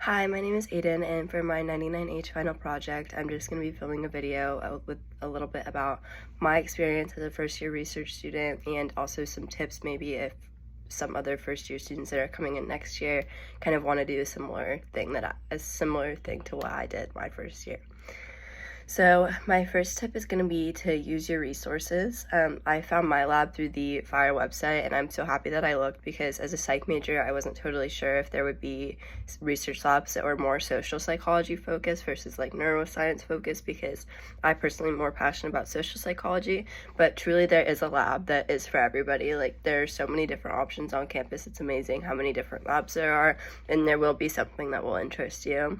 Hi, my name is Aiden, and for my 99H final project, I'm just going to be filming a video with a little bit about my experience as a first-year research student and also some tips maybe if some other first-year students that are coming in next year kind of want to do a similar thing to what I did my first year. So my first tip is going to be to use your resources. I found my lab through the FIRE website, and I'm so happy that I looked because as a psych major, I wasn't totally sure if there would be research labs that were more social psychology focused versus like neuroscience focused, because I personally am more passionate about social psychology, but truly there is a lab that is for everybody. Like, there are so many different options on campus. It's amazing how many different labs there are, and there will be something that will interest you.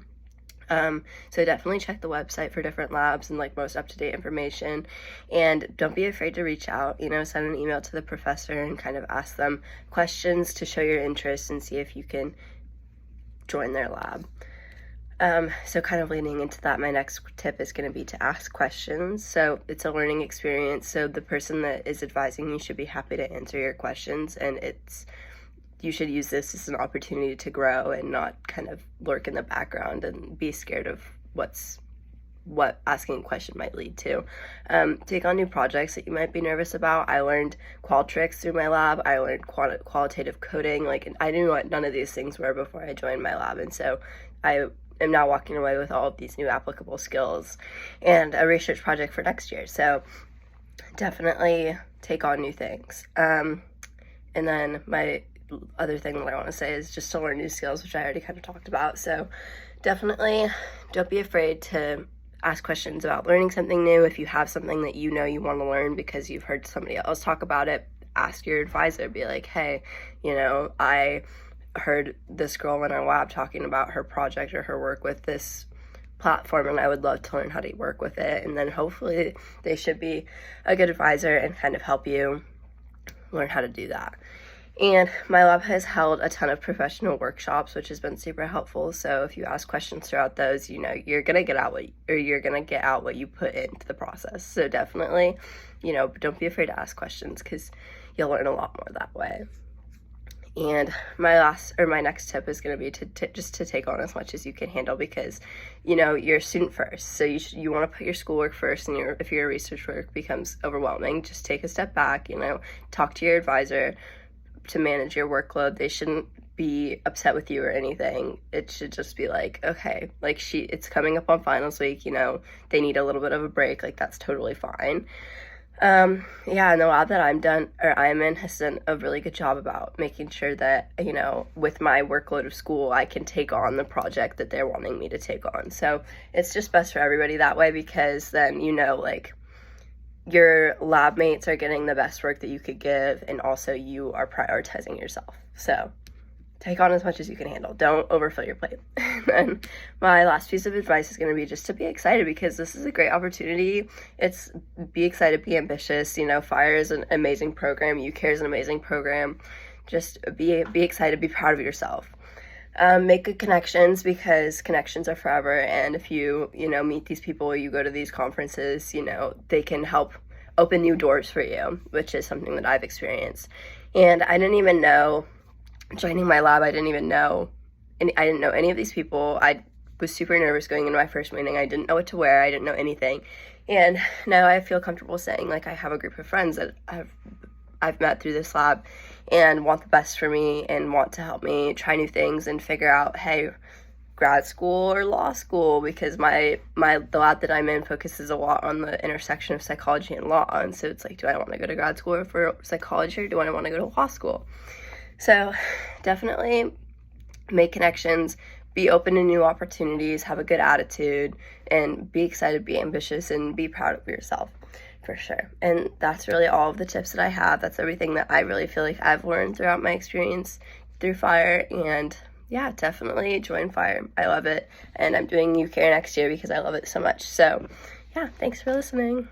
So definitely check the website for different labs and like most up-to-date information, and don't be afraid to reach out, send an email to the professor and kind of ask them questions to show your interest and see if you can join their lab. So kind of leaning into that, my next tip is going to be to ask questions. So it's a learning experience, so the person that is advising you should be happy to answer your questions, and you should use this as an opportunity to grow and not kind of lurk in the background and be scared of what asking a question might lead to. Take on new projects that you might be nervous about. I learned Qualtrics through my lab. I learned qualitative coding. I knew what none of these things were before I joined my lab, and so I am now walking away with all of these new applicable skills and a research project for next year. So definitely take on new things. And then my other thing that I want to say is just to learn new skills, which I already kind of talked about. So definitely don't be afraid to ask questions about learning something new. If you have something that you want to learn because you've heard somebody else talk about it, ask your advisor. Be like, hey, I heard this girl in our lab talking about her project or her work with this platform, and I would love to learn how to work with it. And then hopefully they should be a good advisor and kind of help you learn how to do that. And my lab has held a ton of professional workshops, which has been super helpful. So if you ask questions throughout those, you're gonna get out what you put into the process. So definitely, don't be afraid to ask questions because you'll learn a lot more that way. And my next tip is going to be to take on as much as you can handle, because you're a student first, so you want to put your schoolwork first, and if your research work becomes overwhelming, just take a step back. Talk to your advisor to manage your workload. They shouldn't be upset with you or anything. It should just be like, okay, it's coming up on finals week, they need a little bit of a break, that's totally fine. And the lab that I'm in has done a really good job about making sure that, with my workload of school, I can take on the project that they're wanting me to take on. So it's just best for everybody that way, because then, your lab mates are getting the best work that you could give, and also you are prioritizing yourself. So take on as much as you can handle. Don't overfill your plate. And my last piece of advice is going to be just to be excited, because this is a great opportunity. Be excited, be ambitious. FIRE is an amazing program. UCARE is an amazing program. Just be excited, be proud of yourself. Make good connections, because connections are forever, and if you meet these people, you go to these conferences, they can help open new doors for you, which is something that I've experienced. And I didn't even know, joining my lab, I didn't know any of these people. I was super nervous going into my first meeting. I didn't know what to wear. I didn't know anything. And now I feel comfortable saying, I have a group of friends that I've met through this lab and want the best for me and want to help me try new things and figure out, hey, grad school or law school, because the lab that I'm in focuses a lot on the intersection of psychology and law. And so it's do I want to go to grad school for psychology, or do I want to go to law school? So definitely make connections, be open to new opportunities, have a good attitude, and be excited, be ambitious, and be proud of yourself. For sure. And that's really all of the tips that I have. That's everything that I really feel like I've learned throughout my experience through FIRE. And yeah, definitely join FIRE. I love it. And I'm doing UCARE next year because I love it so much. So yeah, thanks for listening.